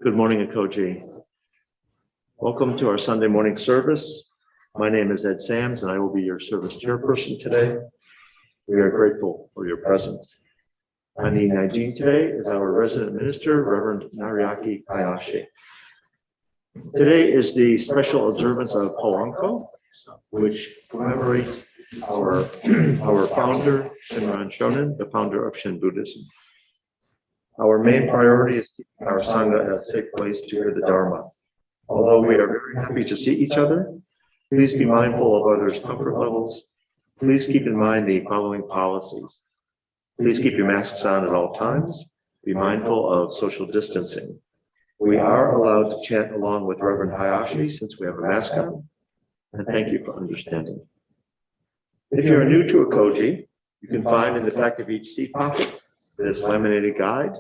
Good morning, Ekoji. Welcome to our Sunday morning service. My name is Ed Sams, and I will be your service chairperson today. We are grateful for your presence. On the Naijin today is our resident minister, Reverend Nariaki Hayashi. Today is the special observance of Poanko, which commemorates our founder, Shinran Shonin, the founder of Shin Buddhism. Our main priority is keeping our Sangha a safe place to hear the Dharma. Although we are very happy to see each other, please be mindful of others' comfort levels. Please keep in mind the following policies. Please keep your masks on at all times. Be mindful of social distancing. We are allowed to chant along with Reverend Hayashi since we have a mask on, and thank you for understanding. If you're new to Ekoji, you can find in the back of each seat pocket this laminated guide,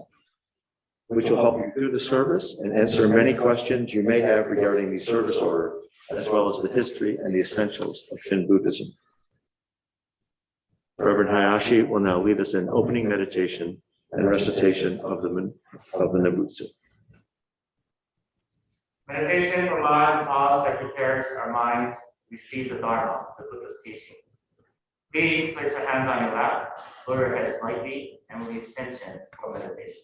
which will help you through the service and answer many questions you may have regarding the service order, as well as the history and the essentials of Shin Buddhism. Reverend Hayashi will now lead us in opening meditation and recitation of the Nimbutsu. Meditation provides a pause that prepares our mind to receive the Dharma, the Buddha's teaching. Please place your hands on your lap, lower your head slightly, and release tension for meditation.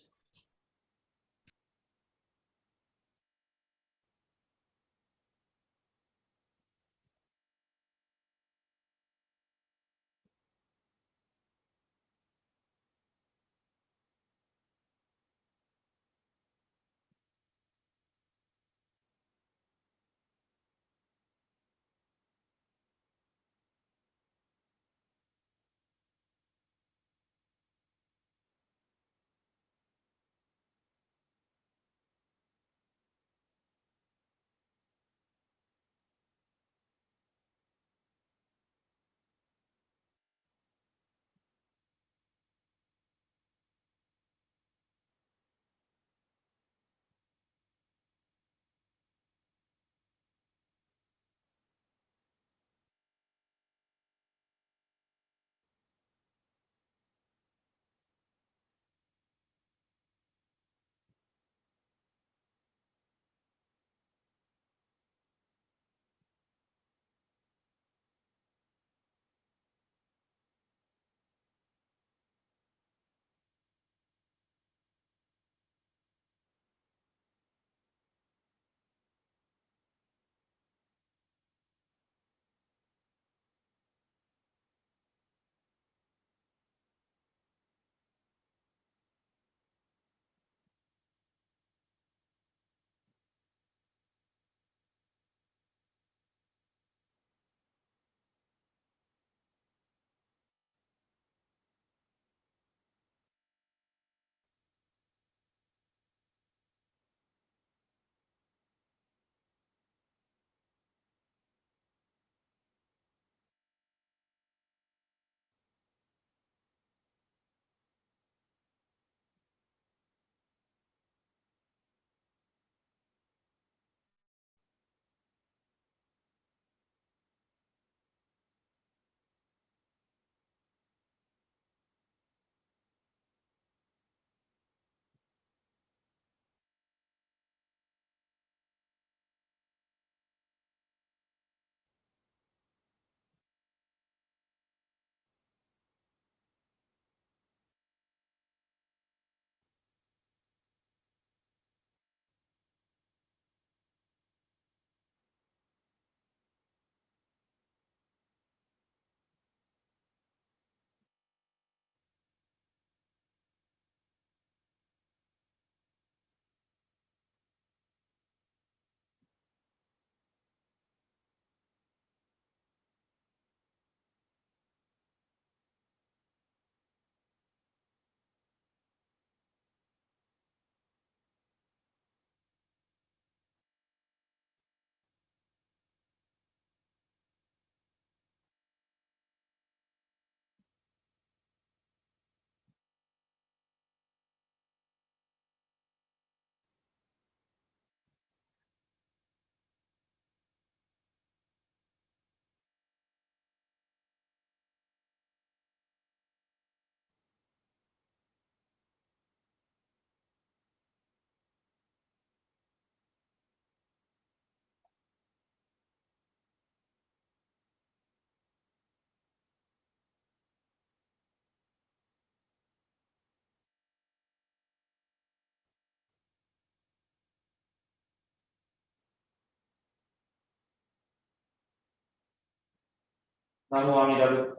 南無阿弥陀仏。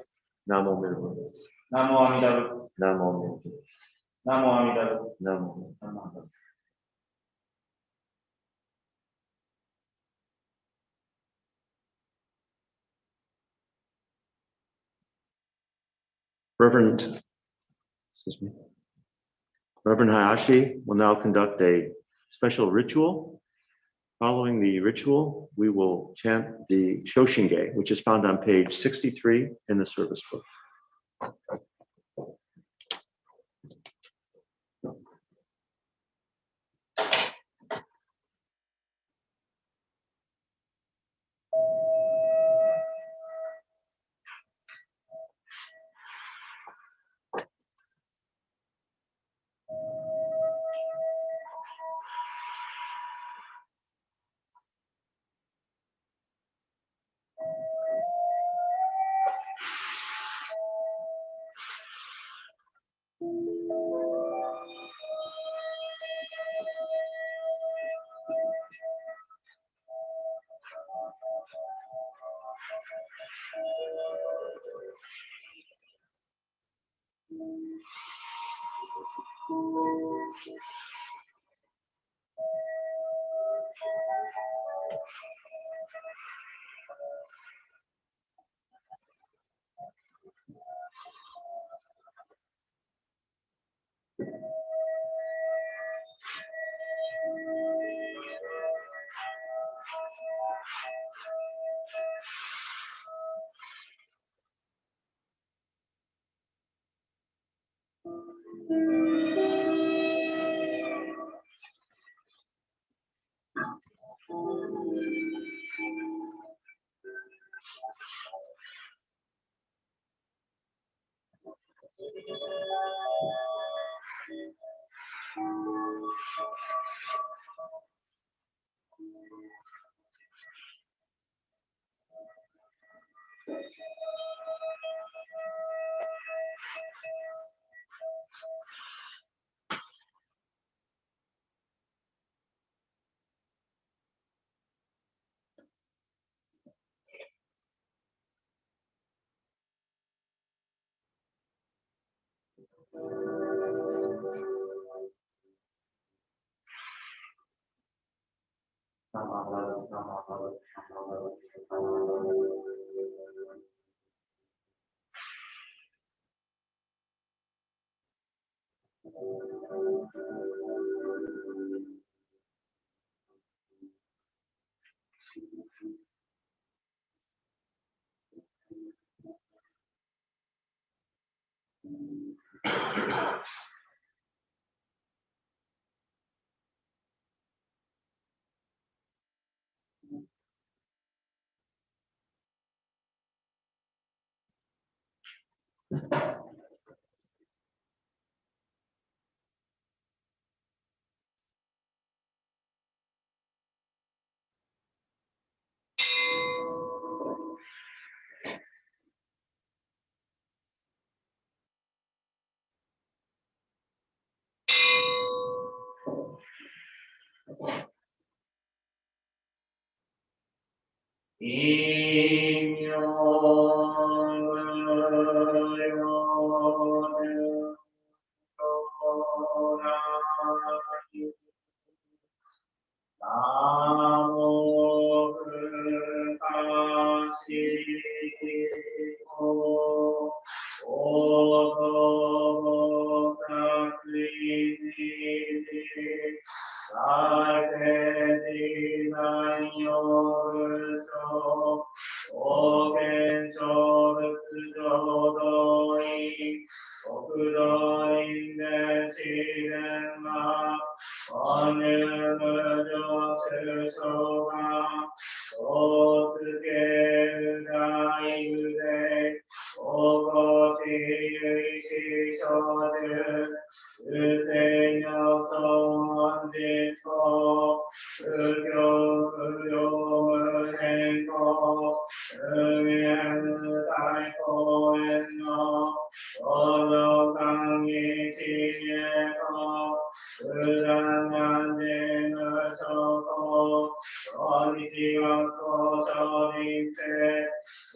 南無妙法。南無阿弥陀仏。南無妙法。南無阿弥陀仏。南無。南無阿弥陀仏。Reverend, excuse me. Reverend Hayashi will now conduct a special ritual. Following the ritual, we will chant the Shoshinge, which is found on page 63 in the service book.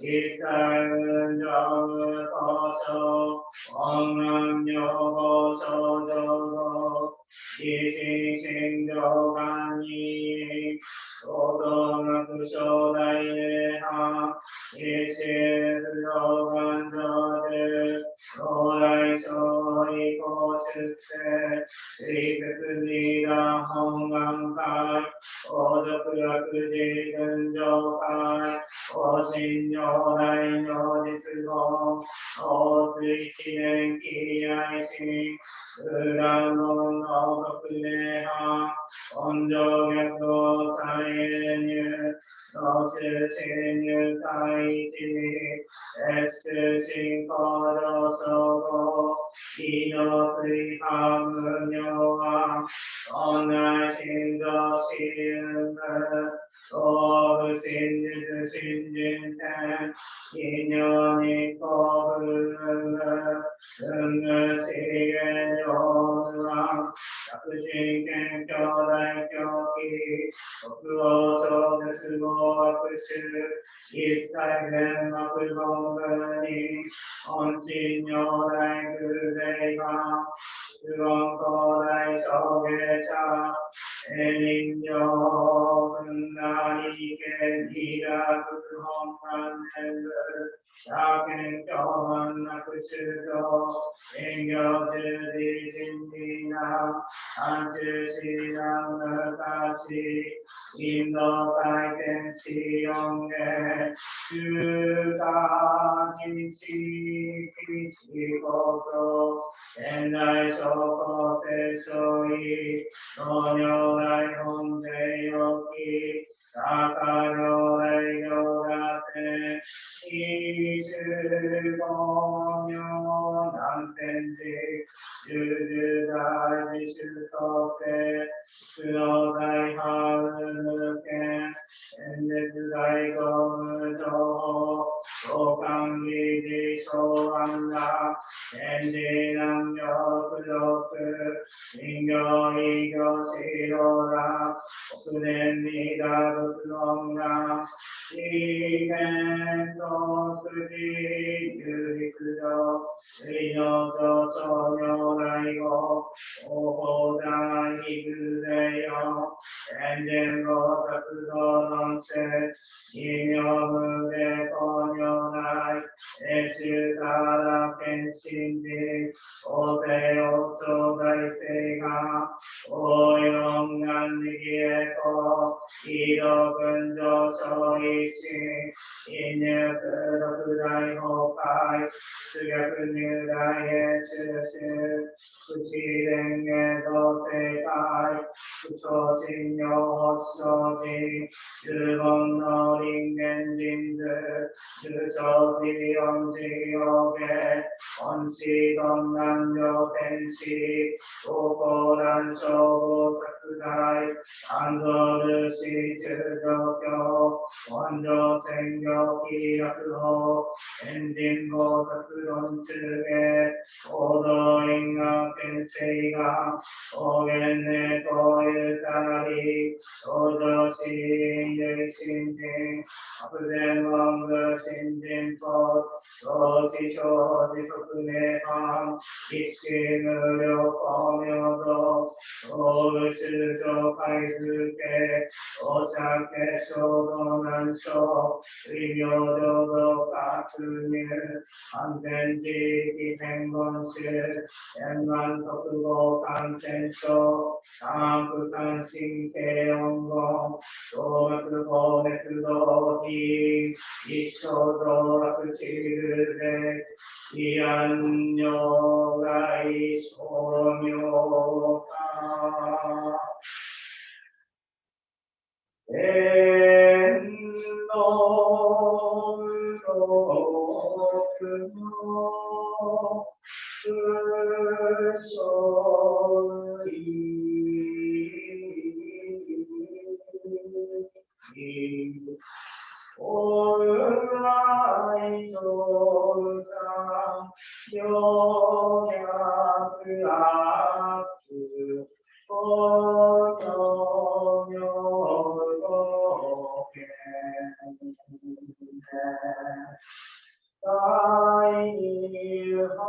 Israel と本願女房少女像一心上官に相当学小大礼拝一心上官上中将来小以降出世水節二段本願会王族学寺群上会王神如来如実言大津一年期愛心空欄門の特礼拝本上逆道再演入老衆侵入第一エスク進行上昇後異能水波無明は本来心臓死運部東部真実新人天異名に幸福運部運部資源上手は百人権兄弟狂気国王超絶合悪臭一切全幕本部に本心如来偶霊が不言高大小芸者人形分なり権利が特本願念部他見教満なく宗教営業十字人理な安中士南昔インド祭典四四芸中三人地キシ構想現代諸公聖書意農業大本税予期高領大領がせ一種公明南天寺十大自主統制苦労大ハウル権演説大公務情報交換議事小安ら天智南行苦毒人形異業資料ら国年に打仏音が地権総福寺有陸上水の上昇如来語応報大偶霊よ天神菩薩道論説異名無で公如来永州ただ天神寺大勢王朝大聖が大四願力へと異道群上昇一心因入六大崩壊出逆入大へ収集不思連芸同世界不祥信用発祥人十本の人間人図十祥寺四寺用芸本師鈍難上天使高校断傷亡殺害安蔵ルシ中上教本上専業気楽法天神菩薩論中芸行動因果天聖が方言ねとゆたり登場し唯心人悪善論具新人法同知小自足涅槃意識無料光明道道具修正回復系放射系衝動難症水明浄土活入安全地域天言宗円満特合感染症三不三神経音言動物放熱動非一生道楽地流で慰安如来称名化天の無毒の不祥意おう来上さよ逆悪およよごけ大二波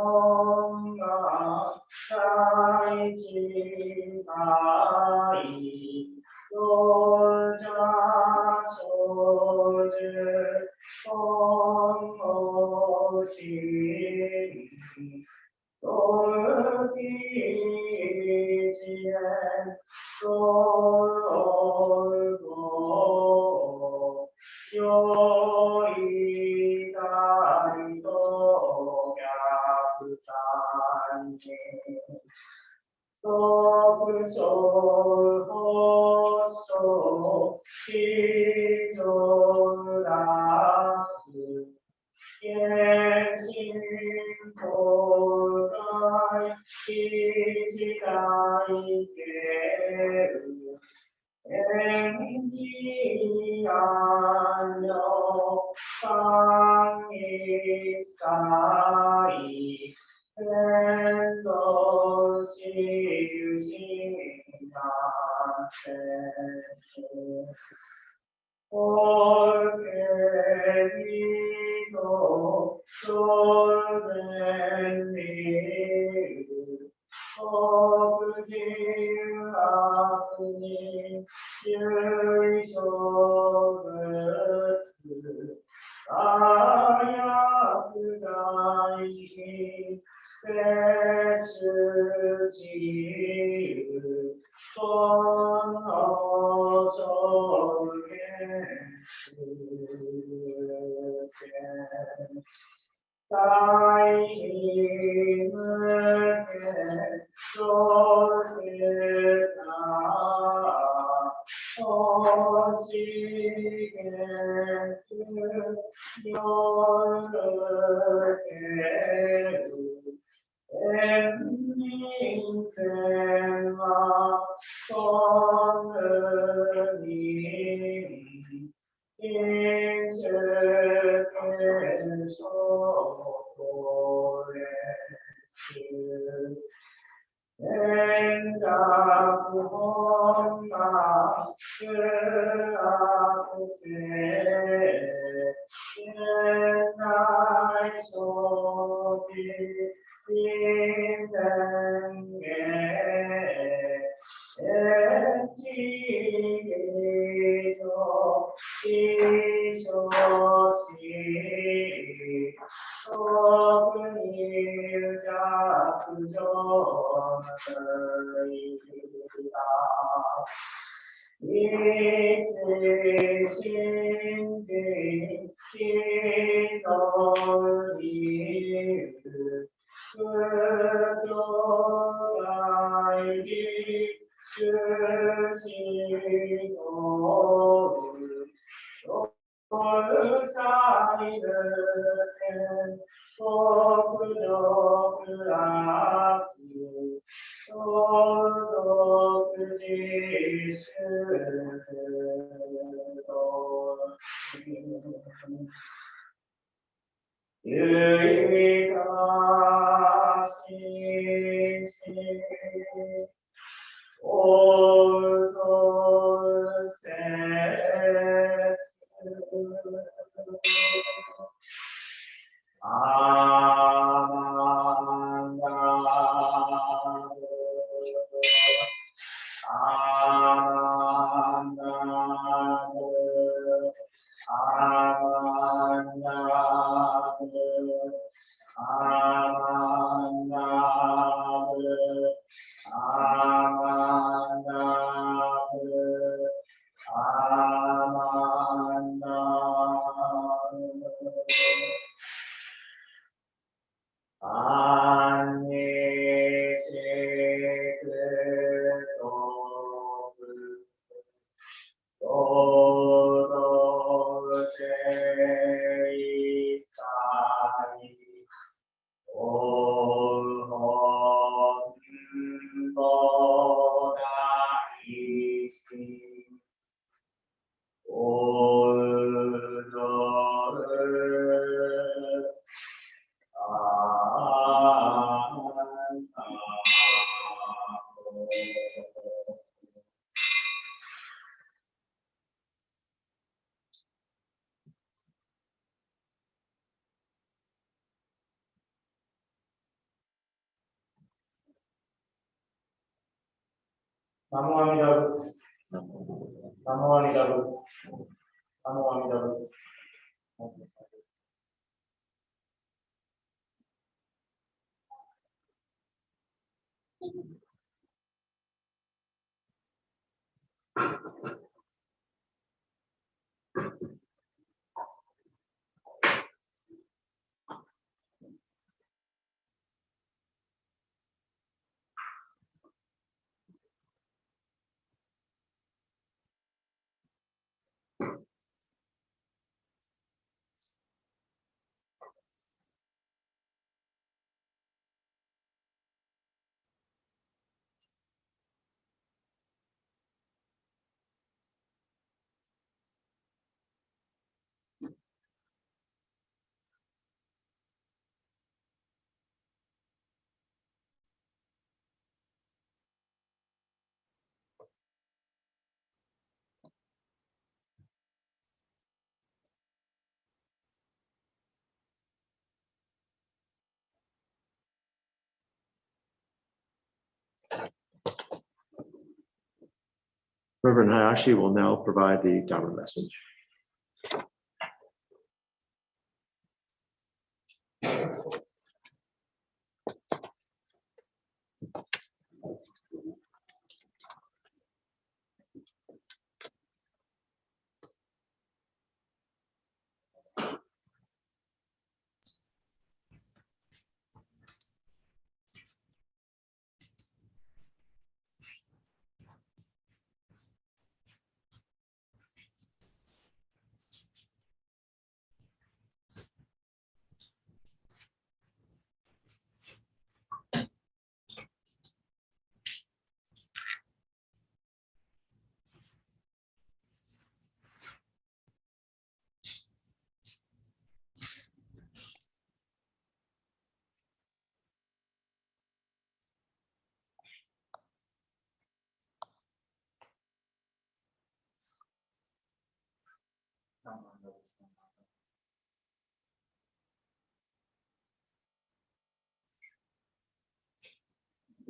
Namo Amida Butsu. Namo Amida Butsu. Namo Amida Butsu. Reverend Hayashi will now provide the Dharma message.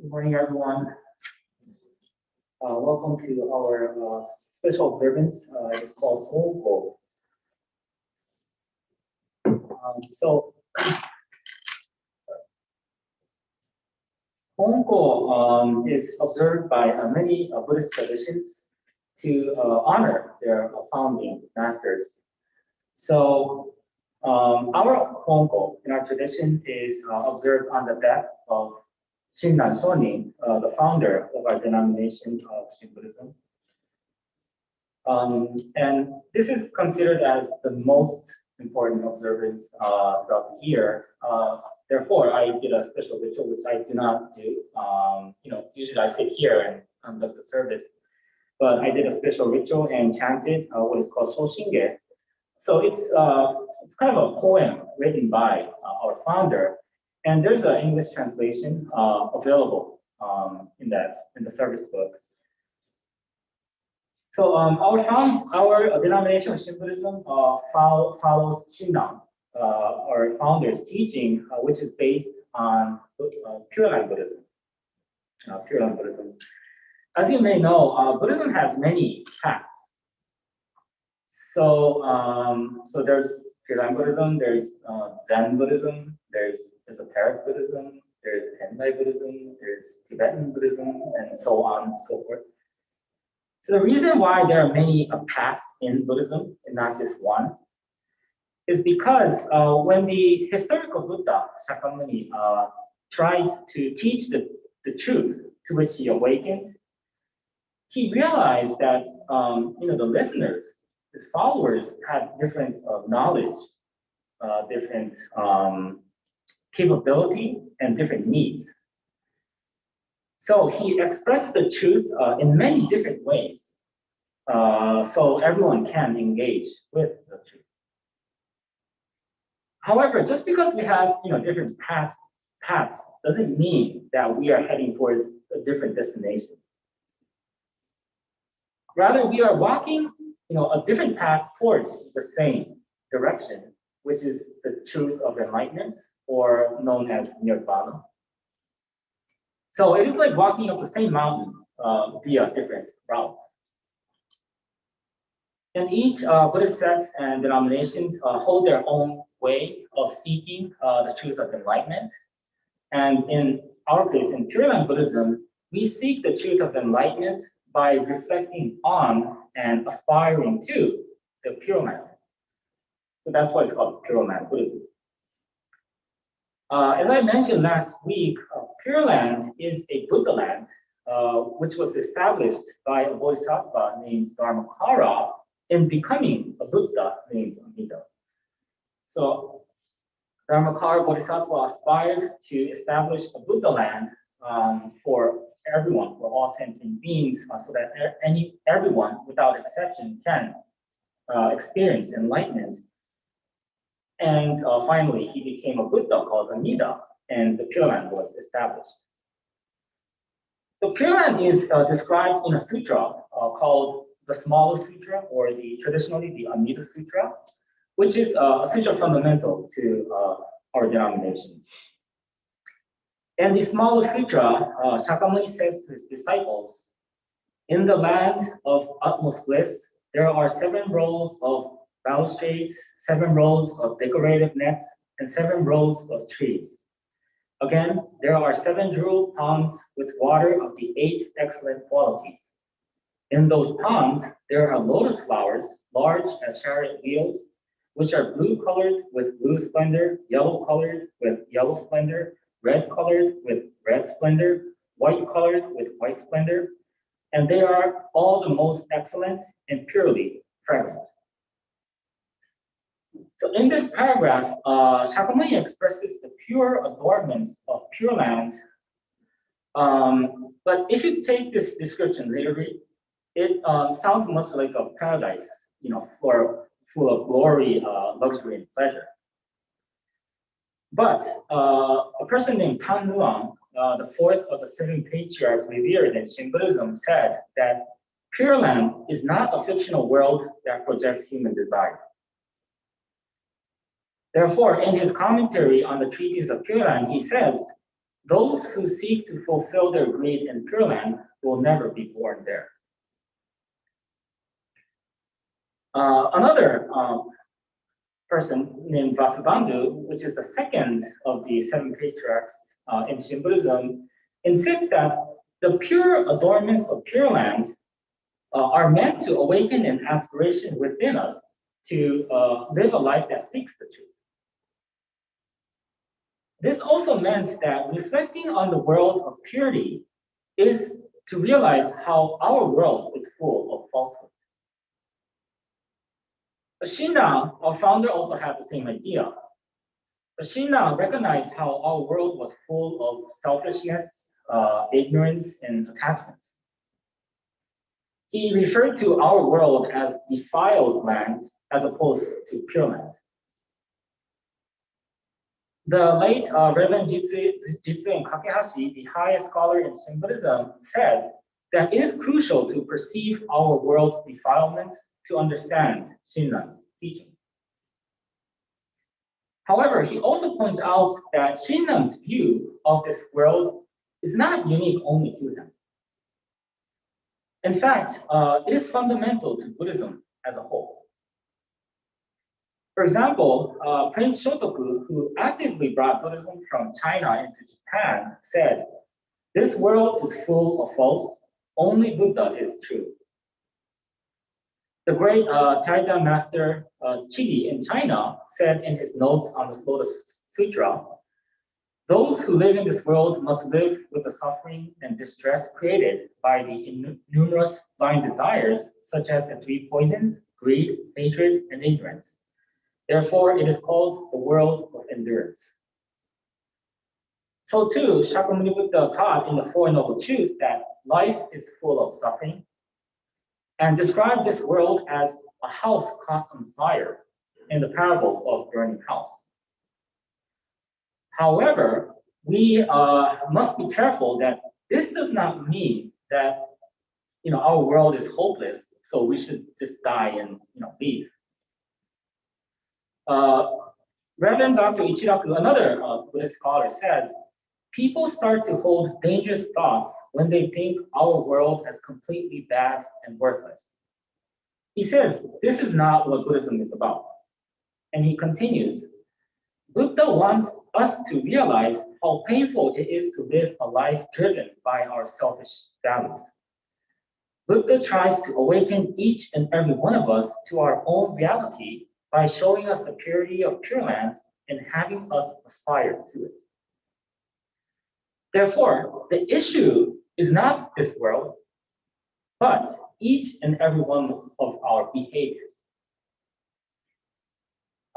Good morning, everyone. Welcome to our special observance. It's called Honko. Honko is observed by many Buddhist traditions to honor their founding masters. So our Honko in our tradition is observed on the death of Shin, the founder of our denomination of Shin Buddhism. And this is considered as the most important observance throughout the year. Therefore, I did a special ritual, which I do not do. Usually I sit here and conduct the service, but I did a special ritual and chanted what is called Shoshinge. So it's kind of a poem written by our founder. And there's an English translation available in the service book. So our denomination of Shin Buddhism follows Shinran, our founder's teaching, which is based on Pure Land Buddhism. Pure Land Buddhism. As you may know, Buddhism has many paths. So there's Pure Land Buddhism, there's Zen Buddhism, there's esoteric Buddhism, there's Tendai Buddhism, there's Tibetan Buddhism, and so on and so forth. So the reason why there are many paths in Buddhism, and not just one, is because when the historical Buddha, Shakyamuni, tried to teach the truth to which he awakened, he realized that the listeners, his followers, had different knowledge, different capability, and different needs. So he expressed the truth in many different ways, so everyone can engage with the truth. However, just because we have different paths doesn't mean that we are heading towards a different destination. Rather, we are walking a different path towards the same direction, which is the truth of enlightenment, or known as nirvana. So it is like walking up the same mountain, via different routes. And each Buddhist sects and denominations hold their own way of seeking the truth of enlightenment. And in our case, in Pure Land Buddhism, we seek the truth of enlightenment by reflecting on and aspiring to the Pure Land. So that's why it's called Pure Land Buddhism. As I mentioned last week, Pure Land is a Buddha land, which was established by a bodhisattva named Dharmakara in becoming a Buddha named Amida. So Dharmakara Bodhisattva aspired to establish a Buddha land for everyone, for all sentient beings, so that everyone, without exception, can experience enlightenment. And finally, he became a Buddha called Amida, and the Pure Land was established. So Pure Land is described in a sutra called the Smaller Sutra, or traditionally the Amida Sutra, which is a sutra fundamental to our denomination. And the Smaller Sutra, Shakyamuni says to his disciples, in the land of utmost bliss, there are 7 rows of balustrades, 7 rows of decorative nets, and 7 rows of trees. Again, there are 7 jewel ponds with water of the 8 excellent qualities. In those ponds, there are lotus flowers, large as chariot wheels, which are blue colored with blue splendor, yellow colored with yellow splendor, red colored with red splendor, white colored with white splendor, and they are all the most excellent and purely fragrant. So in this paragraph, Shakyamuni expresses the pure adornments of Pure Land. But if you take this description literally, it sounds much like a paradise, full of glory, luxury, and pleasure. But a person named Tan Nuang, the 4th of the 7 patriarchs revered in Shin Buddhism, said that Pure Land is not a fictional world that projects human desire. Therefore, in his commentary on the treatise of Pure Land, he says, those who seek to fulfill their greed in Pure Land will never be born there. Another person named Vasubandhu, which is the 2nd of the 7 patriarchs in Shin Buddhism, insists that the pure adornments of Pure Land are meant to awaken an aspiration within us to live a life that seeks the truth. This also meant that reflecting on the world of purity is to realize how our world is full of falsehood. Shinran, our founder, also had the same idea. Shinran recognized how our world was full of selfishness, ignorance, and attachments. He referred to our world as defiled land as opposed to pure land. The late Reverend Jitsu and Kakehashi, the highest scholar in Shin Buddhism, said that it is crucial to perceive our world's defilements to understand Shinran's teaching. However, he also points out that Shinran's view of this world is not unique only to him. In fact, it is fundamental to Buddhism as a whole. For example, Prince Shotoku, who actively brought Buddhism from China into Japan, said, "This world is full of false, only Buddha is true." The great Taita master Chidi in China said in his notes on the Lotus Sutra, "Those who live in this world must live with the suffering and distress created by the numerous blind desires, such as the 3 poisons, greed, hatred, and ignorance. Therefore, it is called the world of endurance." So too, Shakyamuni Buddha taught in the Four Noble Truths that life is full of suffering, and described this world as a house caught on fire in the parable of burning house. However, we must be careful that this does not mean that our world is hopeless, so we should just die and leave. Reverend Dr. Ichiraku, another Buddhist scholar, says people start to hold dangerous thoughts when they think our world is completely bad and worthless. He says, this is not what Buddhism is about. And he continues, Buddha wants us to realize how painful it is to live a life driven by our selfish values. Buddha tries to awaken each and every one of us to our own reality by showing us the purity of Pure Land and having us aspire to it. Therefore, the issue is not this world, but each and every one of our behaviors.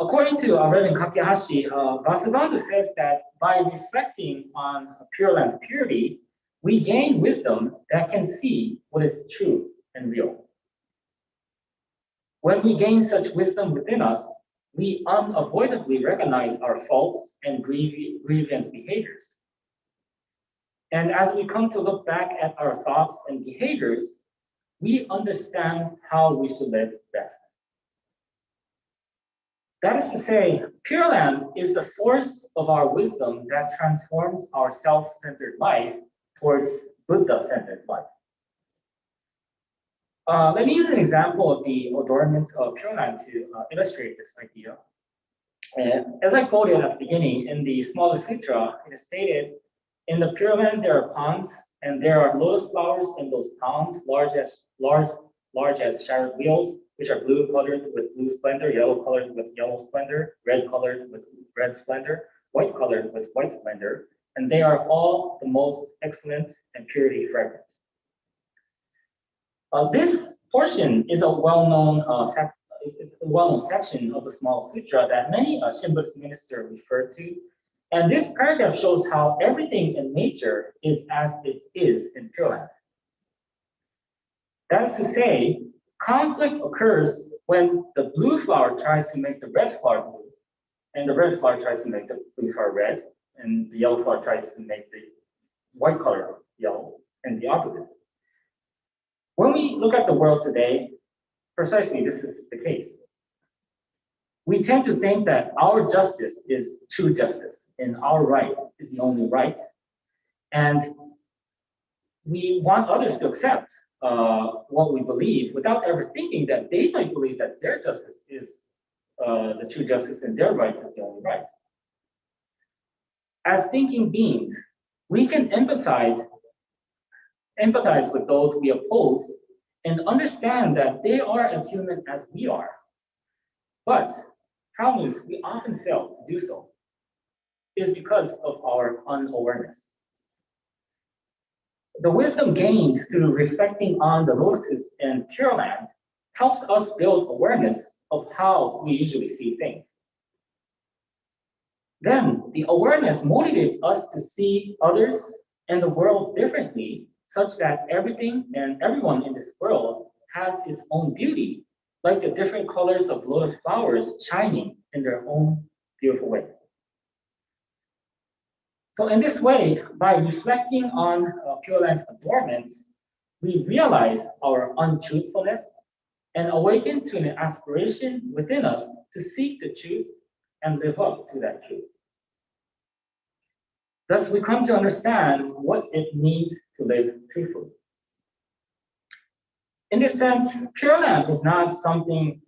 According to Reverend Kakehashi, Vasubandhu says that by reflecting on Pure Land purity, we gain wisdom that can see what is true and real. When we gain such wisdom within us, we unavoidably recognize our faults and grievous behaviors. And as we come to look back at our thoughts and behaviors, we understand how we should live best. That is to say, Pure Land is the source of our wisdom that transforms our self-centered life towards Buddha-centered life. Let me use an example of the adornments of Pure Land to illustrate this idea. As I quoted at the beginning, in the smallest sutra, it is stated, in the Pure Land there are ponds, and there are lotus flowers in those ponds, large as shattered wheels, which are blue colored with blue splendor, yellow colored with yellow splendor, red colored with red splendor, white colored with white splendor, and they are all the most excellent and purity fragrant. This portion is a well-known section of the Small Sutra that many Shin Buddhist ministers refer to. And this paragraph shows how everything in nature is as it is in Pure Land. That is to say, conflict occurs when the blue flower tries to make the red flower blue, and the red flower tries to make the blue flower red, and the yellow flower tries to make the white color yellow, and the opposite. When we look at the world today, precisely this is the case. We tend to think that our justice is true justice, and our right is the only right. And we want others to accept what we believe without ever thinking that they might believe that their justice is the true justice and their right is the only right. As thinking beings, we can empathize with those we oppose and understand that they are as human as we are. But problem is, we often fail to do so. It is because of our unawareness. The wisdom gained through reflecting on the lotuses in Pure Land helps us build awareness of how we usually see things. Then the awareness motivates us to see others and the world differently, such that everything and everyone in this world has its own beauty, like the different colors of lotus flowers shining in their own beautiful way. So in this way, by reflecting on Pure Land's adornments, we realize our untruthfulness and awaken to an aspiration within us to seek the truth and live up to that truth. Thus, we come to understand what it means to live truthfully. In this sense, Pure Land is not something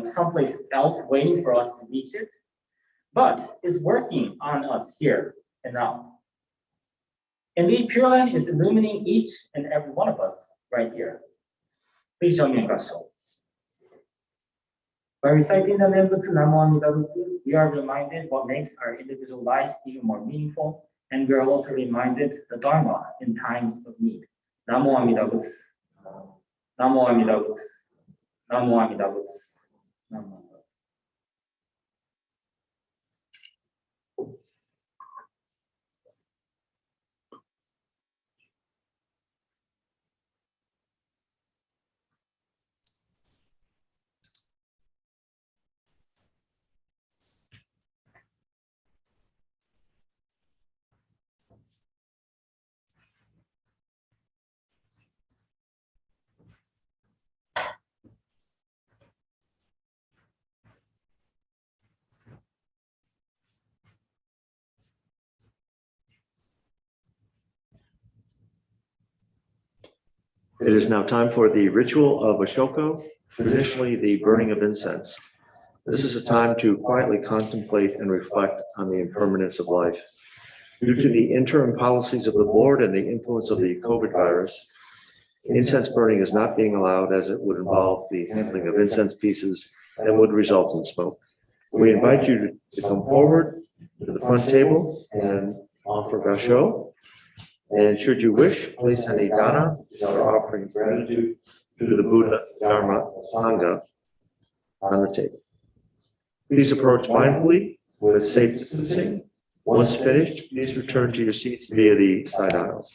someplace else waiting for us to reach it, but is working on us here and now. Indeed, Pure Land is illuminating each and every one of us right here. Please join me in Gasho. By reciting the Nimbutsu Namo Amida Butsu, we are reminded what makes our individual lives even more meaningful, and we are also reminded the Dharma in times of need. Namo Amida Butsu. Namo Amida Butsu. Namo Amida Butsu. Namo. It is now time for the ritual of Ashoka, traditionally the burning of incense. This is a time to quietly contemplate and reflect on the impermanence of life. Due to the interim policies of the board and the influence of the COVID virus, incense burning is not being allowed as it would involve the handling of incense pieces and would result in smoke. We invite you to come forward to the front table and offer gasho. And should you wish, place any dana, which is our offering of gratitude to the Buddha, Dharma, Sangha, on the table. Please approach mindfully with safe distancing. Once finished, please return to your seats via the side aisles.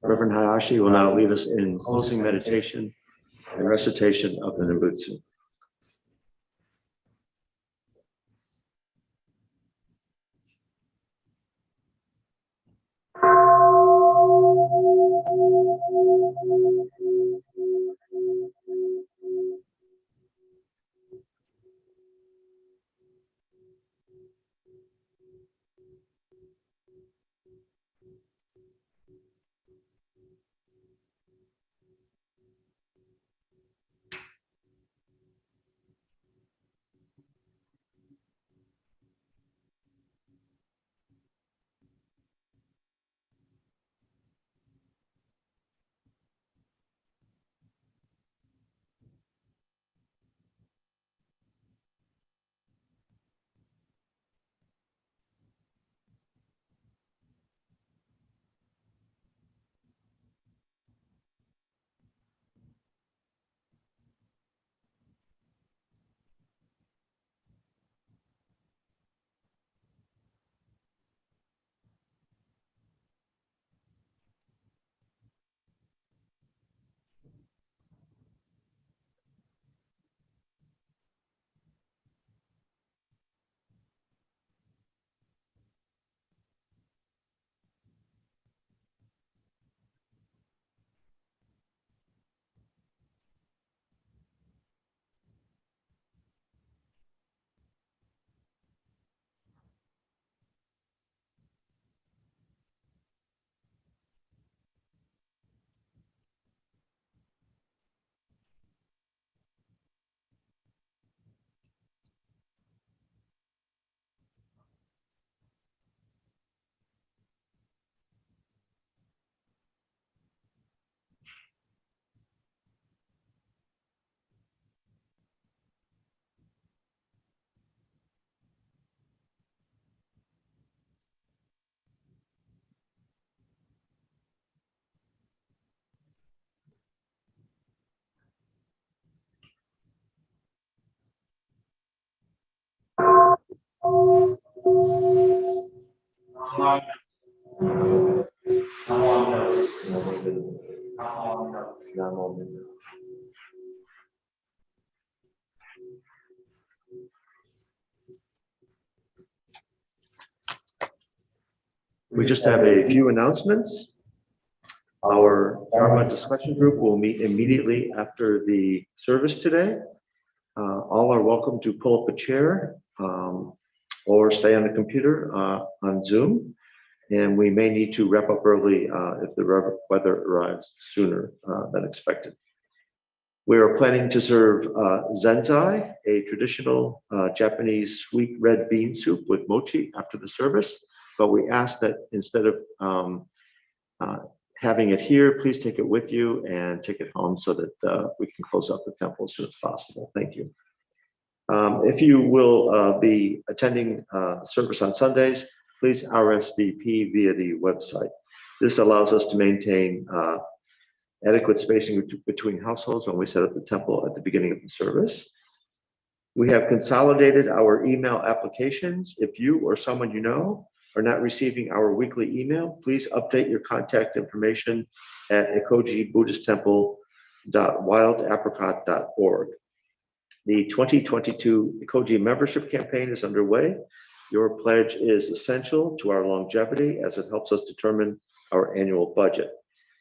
Reverend Hayashi will now lead us in closing meditation and recitation of the Nimbutsu. We just have a few announcements. Our Dharma discussion group will meet immediately after the service today. All are welcome to pull up a chair or stay on the computer on Zoom. And we may need to wrap up early if the weather arrives sooner than expected. We are planning to serve zenzai, a traditional Japanese sweet red bean soup with mochi after the service. But we ask that instead of having it here, please take it with you and take it home so that we can close up the temple as soon as possible. Thank you. If you will be attending service on Sundays, please RSVP via the website. This allows us to maintain adequate spacing between households when we set up the temple at the beginning of the service. We have consolidated our email applications. If you or someone you know are not receiving our weekly email, please update your contact information at Ekoji Buddhist Temple.wildapricot.org. The 2022 Ekoji membership campaign is underway. Your pledge is essential to our longevity as it helps us determine our annual budget,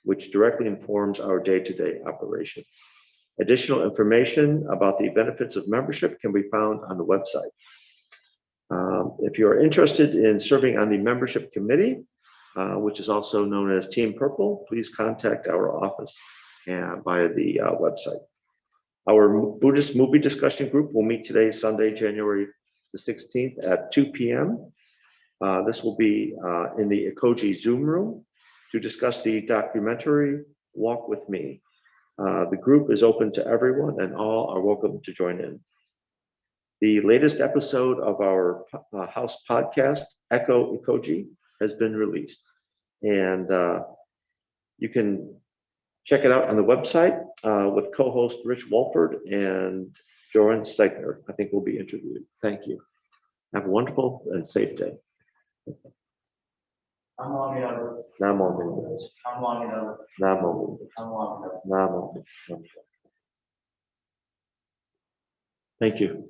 which directly informs our day-to-day operations. Additional information about the benefits of membership can be found on the website. If you're interested in serving on the membership committee, which is also known as Team Purple, please contact our office via the website. Our Buddhist movie discussion group will meet today, Sunday, January the 16th at 2 p.m. This will be in the Ekoji Zoom room to discuss the documentary Walk With Me. The group is open to everyone and all are welcome to join in. The latest episode of our house podcast, Echo Ekoji, has been released. And you can check it out on the website with co-host Rich Walford and Joran Stegner. I think we'll be interviewed. Thank you. Have a wonderful and safe day. Namo. Namo. Thank you.